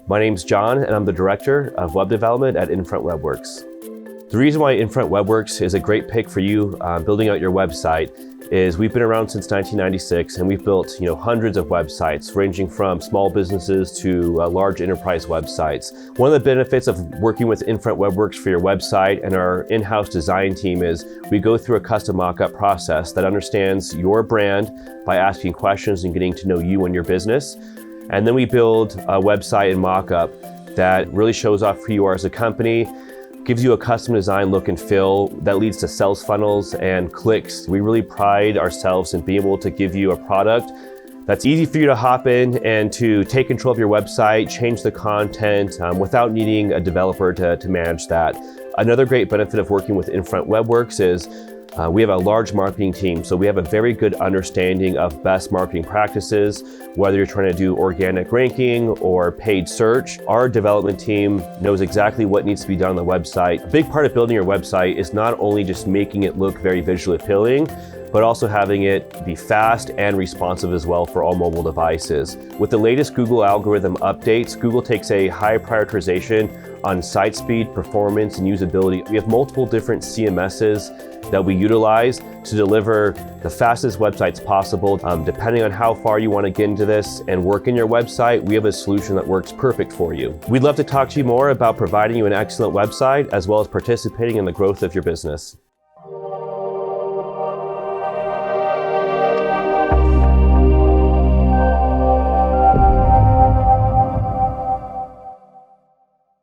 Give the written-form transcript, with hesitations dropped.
My name's John, and I'm the Director of Web Development at Infront Webworks. The reason why Infront Webworks is a great pick for you building out your website is we've been around since 1996, and we've built hundreds of websites ranging from small businesses to large enterprise websites. One of the benefits of working with Infront Webworks for your website and our in-house design team is we go through a custom mock-up process that understands your brand by asking questions and getting to know you and your business. And then we build a website and mock-up that really shows off who you are as a company, gives you a custom design look and feel that leads to sales funnels and clicks. We really pride ourselves in being able to give you a product that's easy for you to hop in and to take control of your website, change the content without needing a developer to manage that. Another great benefit of working with Infront Webworks is we have a large marketing team, so we have a very good understanding of best marketing practices, whether you're trying to do organic ranking or paid search. Our development team knows exactly what needs to be done on the website. A big part of building your website is not only just making it look very visually appealing, but also having it be fast and responsive as well for all mobile devices. With the latest Google algorithm updates, Google takes a high prioritization on site speed, performance, and usability. We have multiple different CMSs that we utilize to deliver the fastest websites possible. Depending on how far you want to get into this and work in your website, we have a solution that works perfect for you. We'd love to talk to you more about providing you an excellent website as well as participating in the growth of your business.